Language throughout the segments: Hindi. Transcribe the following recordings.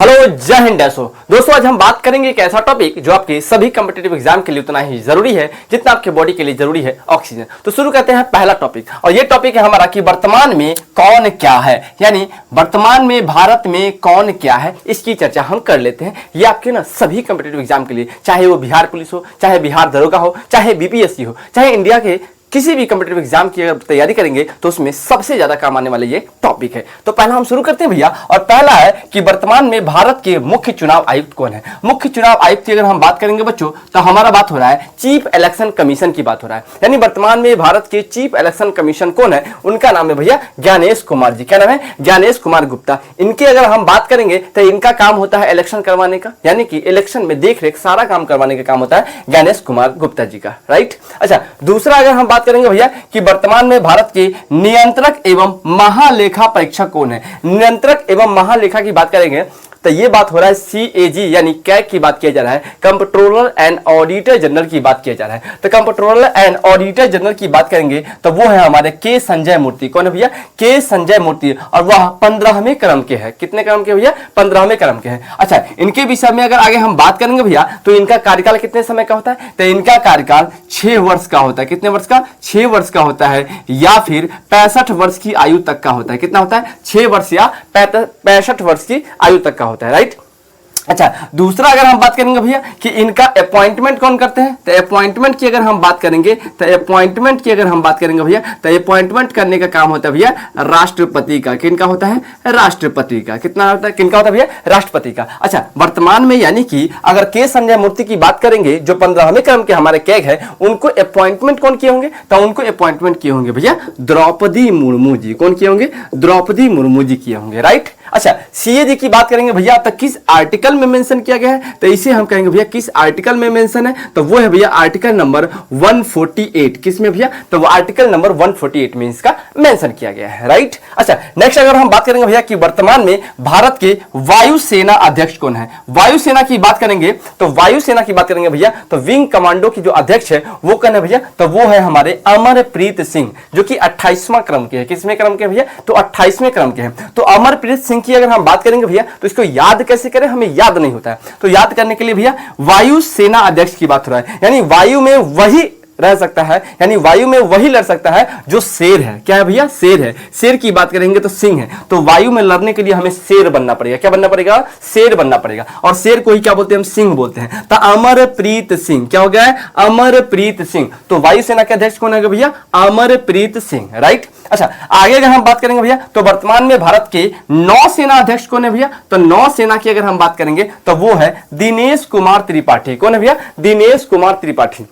हेलो, जय हिंद। दोस्तों आज हम बात करेंगे एक ऐसा टॉपिक जो आपके सभी कॉम्पिटिटिव एग्जाम के लिए उतना ही जरूरी है जितना आपके बॉडी के लिए जरूरी है, ऑक्सीजन। तो शुरू करते हैं पहला टॉपिक, और ये टॉपिक है हमारा कि वर्तमान में कौन क्या है, यानी वर्तमान में भारत में कौन क्या है, इसकी चर्चा हम कर लेते हैं। ये आपके ना सभी कॉम्पिटिटिव एग्जाम के लिए, चाहे वो बिहार पुलिस हो, चाहे बिहार दरोगा हो, चाहे बीपीएससी हो, चाहे इंडिया के किसी भी कॉम्पिटिटिव एग्जाम की अगर तैयारी करेंगे तो उसमें सबसे ज्यादा काम आने वाले ये टॉपिक है। तो पहला हम शुरू करते हैं भैया, और पहला है कि वर्तमान में भारत के मुख्य चुनाव आयुक्त कौन है। मुख्य चुनाव आयुक्त की अगर हम बात करेंगे बच्चों, तो हमारा बात हो रहा है चीफ इलेक्शन कमीशन की बात हो रहा है। यानी वर्तमान में भारत के चीफ इलेक्शन कमीशन कौन है, उनका नाम है भैया ज्ञानेश कुमार जी। क्या नाम है? ज्ञानेश कुमार गुप्ता। इनकी अगर हम बात करेंगे तो इनका काम होता है इलेक्शन करवाने का, यानी कि इलेक्शन में देख रेख सारा काम करवाने का काम होता है ज्ञानेश कुमार गुप्ता जी का, राइट। अच्छा, दूसरा अगर हम बात करेंगे भैया कि वर्तमान में भारत के नियंत्रक एवं महालेखा परीक्षक कौन है। नियंत्रक एवं महालेखा की बात करेंगे तो ये बात हो रहा है CAG यानी कैग की बात किया जा रहा है, कंप्ट्रोलर एंड ऑडिटर जनरल की बात किया जा रहा है। तो कंप्ट्रोलर एंड ऑडिटर जनरल की बात करेंगे तो वो है हमारे के संजय मूर्ति। कौन है भैया? के संजय मूर्ति, और वह 15वें क्रम के हैं। कितने क्रम के भैया? 15वें क्रम के हैं। अच्छा, इनके विषय में अगर आगे हम बात करेंगे भैया तो इनका कार्यकाल कितने समय का होता है? तो इनका कार्यकाल 6 वर्ष का होता है। कितने वर्ष का? 6 वर्ष का होता है, या फिर 65 वर्ष की आयु तक का होता है। कितना होता है? 6 वर्ष या 65 वर्ष की आयु तक का होता है, राइट। अच्छा, दूसरा अगर हम बात करेंगे भैया कि इनका अपॉइंटमेंट कौन करते हैं, तो अपॉइंटमेंट की अगर हम बात करेंगे भैया तो अपॉइंटमेंट करने का काम होता है भैया राष्ट्रपति का। किनका होता है? राष्ट्रपति का। कितना होता है? किनका होता है भैया? राष्ट्रपति का। अच्छा, वर्तमान में यानी कि अगर के संजय मूर्ति की बात करेंगे जो 15वें क्रम के हमारे कैग है, उनको अपॉइंटमेंट कौन किए होंगे? तो उनको अपॉइंटमेंट किए होंगे भैया द्रौपदी मुर्मू जी। कौन किए होंगे? द्रौपदी मुर्मू जी किए होंगे, राइट। अच्छा, CAG की बात करेंगे भैया तो किस आर्टिकल में मेंशन किया गया है, तो इसे हम कहेंगे भैया किस आर्टिकल में मेंशन है, तो वो है भैया आर्टिकल नंबर 148। किसमें भैया? तो वो आर्टिकल नंबर 148 में इसका मेंशन किया गया है, राइट। अच्छा, नेक्स्ट अगर हम बात करेंगे भैया कि वर्तमान में भारत के वायुसेना अध्यक्ष कौन है। वायुसेना की बात करेंगे तो वायुसेना की बात करेंगे भैया तो विंग कमांडो की जो अध्यक्ष है वो कौन है भैया? तो वो है हमारे अमरप्रीत सिंह, जो कि 28वां क्रम के है। किसमें क्रम के भैया? तो 28वें क्रम के हैं। तो अमरप्रीत सिंह की अगर हम बात करेंगे भैया तो इसको याद कैसे करें, हमें याद नहीं होता है। तो याद करने के लिए भैया वायु सेना अध्यक्ष की बात हो रहा है, यानी वायु में वही रह सकता है, यानी वायु में वही लड़ सकता है जो शेर है। क्या है भैया? शेर है। शेर की बात करेंगे तो सिंह है। तो वायु में लड़ने के लिए हमें शेर बनना पड़ेगा। क्या बनना पड़ेगा? शेर बनना पड़ेगा। और शेर को ही क्या बोलते हैं? हम सिंह बोलते हैं। तो अमरप्रीत सिंह क्या हो गया है? अमरप्रीत सिंह। तो वायुसेना के अध्यक्ष कौन है भैया? अमरप्रीत सिंह, राइट। अच्छा, आगे अगर हम बात करेंगे भैया तो वर्तमान में भारत के नौसेना अध्यक्ष कौन है भैया? तो नौसेना की अगर हम बात करेंगे तो वो है दिनेश कुमार त्रिपाठी। कौन है भैया? दिनेश कुमार त्रिपाठी।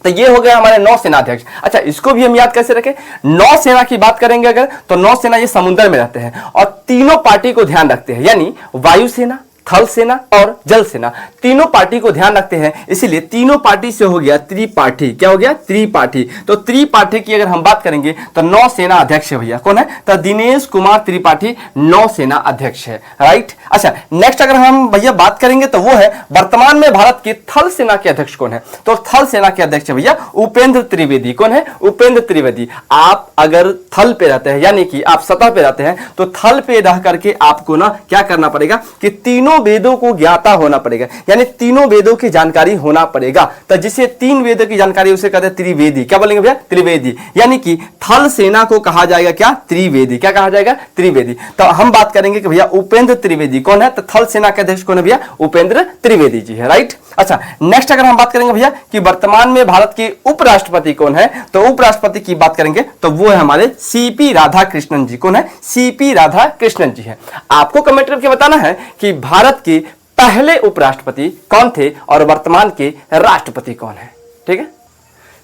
तो ये हो गया हमारे नौसेना अध्यक्ष। अच्छा, इसको भी हम याद कैसे रखें? नौसेना की बात करेंगे अगर तो नौसेना ये समुद्र में रहते हैं और तीनों पार्टी को ध्यान रखते हैं, यानी वायुसेना, थल सेना और जल सेना, तीनों पार्टी को ध्यान रखते हैं। इसीलिए तीनों पार्टी से हो गया त्रिपाठी। क्या हो गया? त्रिपाठी। तो त्रिपाठी की अगर हम बात करेंगे तो नौसेना अध्यक्ष है भैया। कौन है? तो दिनेश कुमार त्रिपाठी नौसेना अध्यक्ष है, राइट। अच्छा, नेक्स्ट अगर हम भैया बात करेंगे तो वो है वर्तमान में भारत के थल सेना के अध्यक्ष कौन है। तो थल सेना के अध्यक्ष है भैया उपेंद्र त्रिवेदी। कौन है? उपेंद्र त्रिवेदी। आप अगर थल पे रहते हैं, यानी कि आप सतह पे रहते हैं, तो थल पे रह करके आपको ना क्या करना पड़ेगा कि तीनों वेदों को ज्ञाता होना पड़ेगा, यानी तीनों वेदों की जानकारी होना पड़ेगा। तो जिसे 3 वेदों की जानकारी उसे कहते हैं त्रिवेदी। क्या बोलेंगे भैया? त्रिवेदी। यानी कि थल सेना को कहा जाएगा क्या? त्रिवेदी। क्या कहा जाएगा? त्रिवेदी। तो हम बात करेंगे कि भैया उपेंद्र त्रिवेदी कौन है, तो थल सेना के अध्यक्ष कौन है भैया? उपेंद्र त्रिवेदी जी है, राइट। अच्छा, नेक्स्ट अगर हम बात करेंगे भैया कि वर्तमान में भारत के उपराष्ट्रपति कौन है, तो उपराष्ट्रपति की बात करेंगे तो वो है हमारे CP राधाकृष्णन जी। कौन है? CP राधाकृष्णन जी है। आपको कमेंट करके बताना है कि भारत के पहले उपराष्ट्रपति कौन थे और वर्तमान के राष्ट्रपति कौन है, ठीक है।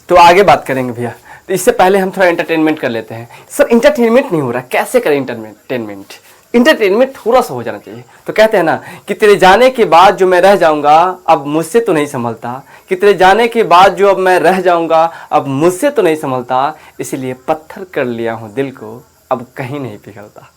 तो आगे बात करेंगे भैया, तो इससे पहले हम थोड़ा एंटरटेनमेंट कर लेते हैं। सर इंटरटेनमेंट नहीं हो रहा, कैसे करें इंटरटेनमेंट? इंटरटेनमेंट थोड़ा सा हो जाना चाहिए। तो कहते हैं ना कि तेरे जाने के बाद जो मैं रह जाऊंगा अब मुझसे तो नहीं संभलता, कि तेरे जाने के बाद जो अब मैं रह जाऊंगा अब मुझसे तो नहीं संभलता, इसीलिए पत्थर कर लिया हूं दिल को अब कहीं नहीं पिघलता।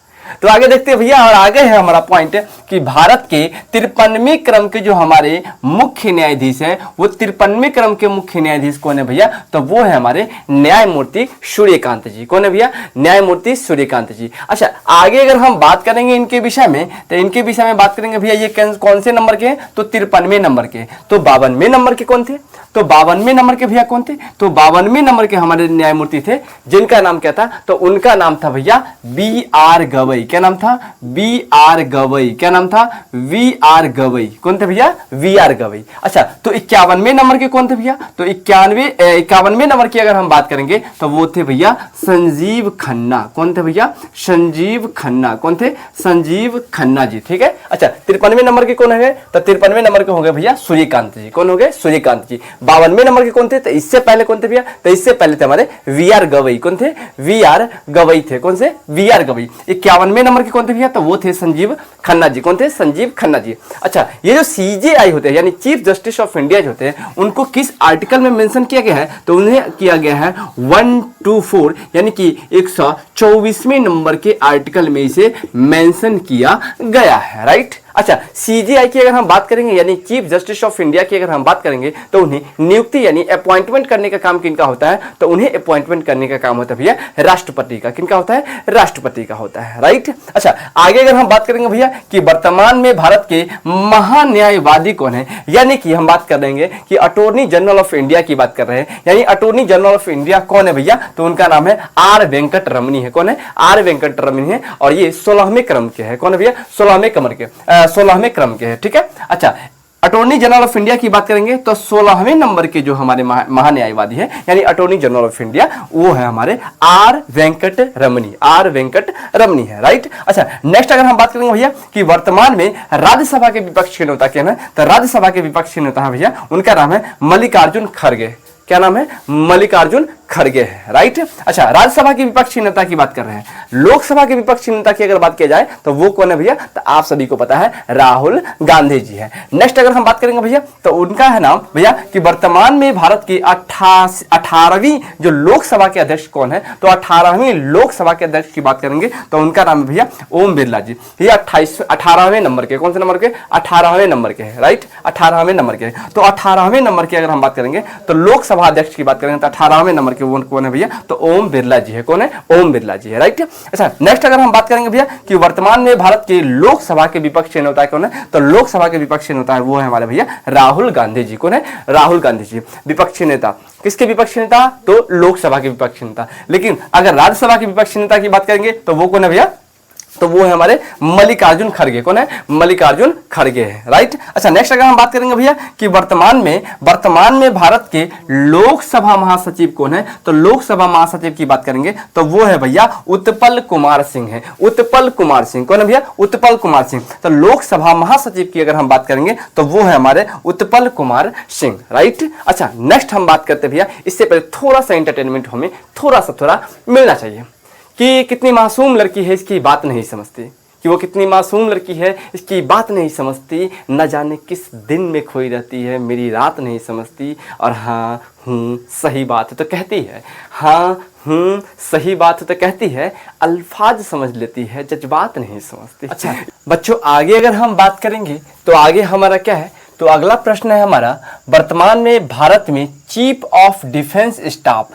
तो आगे देखते हैं भैया, और आगे है हमारा पॉइंट कि भारत के 53वें क्रम के जो हमारे मुख्य न्यायाधीश हैं, वो 53वें क्रम के मुख्य न्यायाधीश कौन है भैया? तो वो है हमारे न्यायमूर्ति सूर्यकांत जी। कौन है भैया? न्यायमूर्ति सूर्यकांत जी। अच्छा, आगे अगर हम बात करेंगे इनके विषय में, तो इनके विषय में बात करेंगे भैया, ये कौन से नंबर के हैं? तो 53वें नंबर के। तो 52वें नंबर के कौन थे? तो 52वें नंबर के भैया कौन थे? तो 52वें नंबर के हमारे न्यायमूर्ति थे, जिनका नाम क्या था? तो उनका नाम था भैया बी.आर. गवई। क्या नाम था? बी.आर. गवई। क्या नाम था? वी.आर. गवई। कौन थे भैया? वी.आर. गवई। अच्छा, तो 51वें नंबर के कौन थे भैया? तो 51वें नंबर की अगर हम बात करेंगे तो वो थे भैया संजीव खन्ना। कौन थे भैया? संजीव खन्ना। कौन थे? संजीव खन्ना जी। ठीक है। अच्छा, 53वें नंबर के कौन है? तो 53वें नंबर के हो गए भैया सूर्यकांत जी। कौन हो गए? सूर्यकांत जी। 52वें नंबर के कौन थे? तो इससे पहले कौन थे भैया? तो इससे पहले थे हमारे वी.आर. गवई। कौन थे? वी.आर. गवई थे। कौन से? वी.आर. गवई। 51वें नंबर के कौन थे भैया? तो वो थे संजीव खन्ना जी। कौन थे? संजीव खन्ना जी। अच्छा, ये जो सीजेआई होते हैं यानी चीफ जस्टिस ऑफ इंडिया जो होते हैं, उनको किस आर्टिकल में मेंशन किया गया है? तो उन्हें किया गया है 124 यानी कि 124वें नंबर के आर्टिकल में इसे मेंशन किया गया है। राइट। अच्छा, सीजीआई की अगर हम बात करेंगे यानी चीफ जस्टिस ऑफ इंडिया की अगर हम बात करेंगे तो उन्हें नियुक्ति यानी अपॉइंटमेंट करने का काम किनका होता है? तो उन्हें अपॉइंटमेंट करने का काम होता है भैया राष्ट्रपति का। किनका होता है? राष्ट्रपति का होता है। राइट। अच्छा, आगे अगर हम बात करेंगे भैया कि वर्तमान में भारत के महान्यायवादी कौन है, यानी कि हम बात कर देंगे कि अटॉर्नी जनरल ऑफ इंडिया की बात कर रहे हैं, यानी अटॉर्नी जनरल ऑफ इंडिया कौन है भैया? तो उनका नाम है आर वेंकट रमनी है। कौन है? आर वेंकट रमनी है, और ये 16वें क्रम के है। कौन है भैया? 16वें क्रम के है। ठीक है। अच्छा, अटॉर्नी जनरल ऑफ इंडिया की बात करेंगे तो 16वें नंबर के जो हमारे महान्यायवादी है यानी अटॉर्नी जनरल ऑफ इंडिया, वो है हमारे आर वेंकट रमनी। आर वेंकट रमनी है। राइट। अच्छा, नेक्स्ट अगर हम बात करेंगे भैया कि वर्तमान में राज्यसभा के विपक्ष के नेता क्या है? तो राज्यसभा के विपक्ष के नेता है भैया, उनका नाम है मल्लिकार्जुन खड़गे। क्या नाम है? मल्लिकार्जुन खड़गे है। राइट। अच्छा, राज्यसभा के विपक्षी नेता की बात कर रहे हैं। लोकसभा के विपक्षी नेता की अगर बात की जाए तो वो कौन है भैया? तो आप सभी को पता है, राहुल गांधी जी है। नेक्स्ट अगर हम बात करेंगे भैया तो उनका है नाम भैया कि वर्तमान में भारत की 18वीं जो लोकसभा के अध्यक्ष कौन है? तो 18वीं लोकसभा के अध्यक्ष की बात करेंगे तो उनका नाम है भैया ओम बिरला जी। ये 18वें नंबर के। कौन से नंबर के? 18वें नंबर के है। राइट। 18वें नंबर के। तो 18वें नंबर की अगर हम बात करेंगे तो लोकसभा अध्यक्ष की बात करेंगे तो 18वें नंबर वो कौन है भैया? तो ओम बिरला जी है। कौन है? ओम बिरला जी है। राइट। अच्छा, नेक्स्ट अगर हम बात करेंगे भैया कि वर्तमान में भारत के लोकसभा के विपक्षी नेता कौन है? तो लोकसभा के विपक्षी नेता है वो है हमारे भैया राहुल गांधी जी। कौन है? राहुल गांधी जी विपक्षी नेता। किसके विपक्षी नेता? तो लोकसभा के विपक्षी नेता। लेकिन अगर राज्यसभा के विपक्षी नेता की बात करेंगे तो वो कौन है भैया? तो वो है हमारे मल्लिकार्जुन खड़गे। कौन है? मल्लिकार्जुन खड़गे है। राइट। अच्छा, नेक्स्ट अगर हम बात करेंगे भैया कि वर्तमान में भारत के लोकसभा महासचिव कौन है? तो लोकसभा महासचिव की बात करेंगे तो वो है भैया उत्पल कुमार सिंह है। उत्पल कुमार सिंह। कौन है भैया? उत्पल कुमार सिंह। तो लोकसभा महासचिव की अगर हम बात करेंगे तो वो है हमारे उत्पल कुमार सिंह। राइट। अच्छा, नेक्स्ट हम बात करते हैं भैया, इससे पहले थोड़ा सा एंटरटेनमेंट हमें थोड़ा मिलना चाहिए कि कितनी मासूम लड़की है इसकी बात नहीं समझती, कि वो कितनी मासूम लड़की है इसकी बात नहीं समझती, न जाने किस दिन में खोई रहती है, मेरी रात नहीं समझती, और हाँ सही बात है तो कहती है, हाँ सही बात है तो कहती है, अल्फाज समझ लेती है, जज्बात नहीं समझती। अच्छा बच्चों, आगे अगर हम बात करेंगे तो आगे हमारा क्या है? तो अगला प्रश्न है हमारा, वर्तमान में भारत में चीफ ऑफ डिफेंस स्टाफ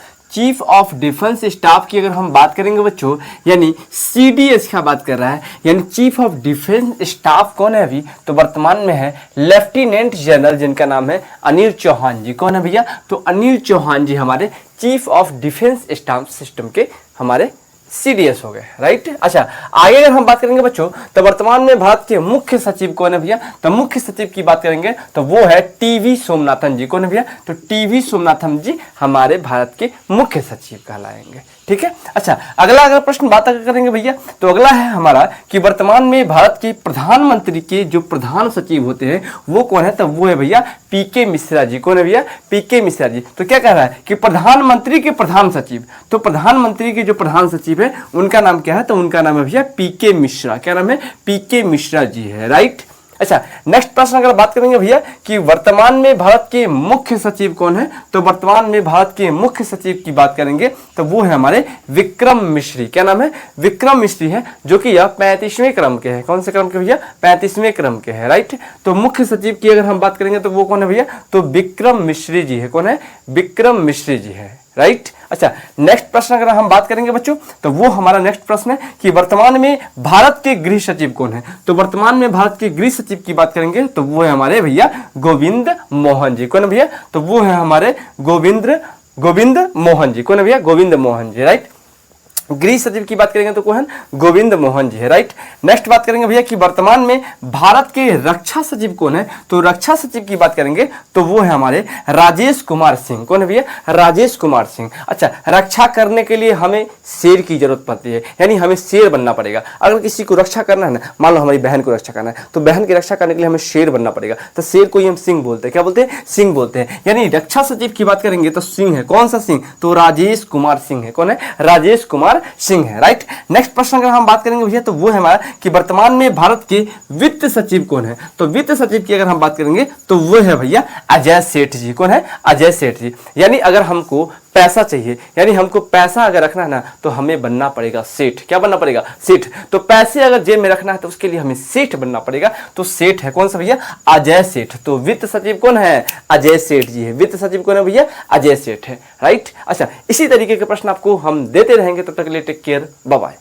की अगर हम बात करेंगे बच्चों, यानी सीडीएस का बात कर रहा है, यानी चीफ ऑफ डिफेंस स्टाफ कौन है अभी? तो वर्तमान में है लेफ्टिनेंट जनरल, जिनका नाम है अनिल चौहान जी। कौन है भैया? तो अनिल चौहान जी हमारे chief of defence staff system के हमारे सीडीएस हो गए। राइट। अच्छा, आगे अगर हम बात करेंगे बच्चों तो वर्तमान में भारत के मुख्य सचिव कौन है भैया? तो मुख्य सचिव की बात करेंगे तो वो है टीवी सोमनाथन जी। कौन है भैया? तो टीवी सोमनाथन जी हमारे भारत के मुख्य सचिव कहलाएंगे। ठीक है। अच्छा, अगला प्रश्न बात करेंगे भैया तो अगला है हमारा कि वर्तमान में भारत के प्रधानमंत्री के जो प्रधान सचिव होते हैं वो कौन है? तो वो है भैया पीके मिश्रा जी। कौन है भैया? पीके मिश्रा जी। तो क्या कह रहा है कि प्रधानमंत्री के प्रधान सचिव, तो प्रधानमंत्री के जो प्रधान सचिव है उनका नाम क्या है? तो उनका नाम है भैया पीके मिश्रा। क्या नाम है? पीके मिश्रा जी है। राइट। अच्छा, नेक्स्ट प्रश्न अगर बात करेंगे भैया कि वर्तमान में भारत के मुख्य सचिव कौन है, तो वर्तमान में भारत के मुख्य सचिव की बात करेंगे तो वो है हमारे विक्रम मिश्री। क्या नाम है? विक्रम मिश्री है, जो कि यह 35वें क्रम के हैं। कौन से क्रम के भैया? 35वें क्रम के हैं, राइट। तो मुख्य सचिव की अगर हम बात करेंगे तो वो कौन है भैया? तो विक्रम मिश्री जी है। कौन है? विक्रम मिश्री जी है, राइट। अच्छा, नेक्स्ट प्रश्न अगर हम बात करेंगे बच्चों तो वो हमारा नेक्स्ट प्रश्न है कि वर्तमान में भारत के गृह सचिव कौन है। तो वर्तमान में भारत के गृह सचिव की बात करेंगे तो वो है हमारे भैया गोविंद मोहन जी। कौन है भैया? तो वो है हमारे गोविंद मोहन जी। कौन है भैया? गोविंद मोहन जी, राइट। गृह सचिव की बात करेंगे तो कौन है? गोविंद मोहन जी है, राइट। नेक्स्ट बात करेंगे भैया कि वर्तमान में भारत के रक्षा सचिव कौन है। तो रक्षा सचिव की बात करेंगे तो वो है हमारे राजेश कुमार सिंह। कौन है भैया? राजेश कुमार सिंह। अच्छा, रक्षा करने के लिए हमें शेर की जरूरत पड़ती है, यानी हमें शेर बनना पड़ेगा। अगर किसी को रक्षा करना है ना, मान लो हमारी बहन को रक्षा करना है, तो बहन की रक्षा करने के लिए हमें शेर बनना पड़ेगा। तो शेर को ही हम सिंह बोलते हैं। क्या बोलते हैं? सिंह बोलते हैं। यानी रक्षा सचिव की बात करेंगे तो सिंह है। कौन सा सिंह? तो राजेश कुमार सिंह है। कौन है? राजेश कुमार सिंह है, राइट। नेक्स्ट प्रश्न अगर हम बात करेंगे भैया तो वो है हमारा कि वर्तमान में भारत के वित्त सचिव कौन है। तो वित्त सचिव की अगर हम बात करेंगे तो वो है भैया अजय सेठ जी। कौन है? अजय सेठ जी। यानी अगर हमको पैसा चाहिए, यानी हमको पैसा अगर रखना है ना तो हमें बनना पड़ेगा सेठ। क्या बनना पड़ेगा? सेठ। तो पैसे अगर जेब में रखना है तो उसके लिए हमें सेठ बनना पड़ेगा। तो सेठ है कौन सा भैया? अजय सेठ। तो वित्त सचिव कौन है? अजय सेठ जी है। वित्त सचिव कौन है भैया? अजय सेठ है, राइट। अच्छा, इसी तरीके के प्रश्न आपको हम देते रहेंगे, तब तक के लिए टेक केयर, बाय बाय।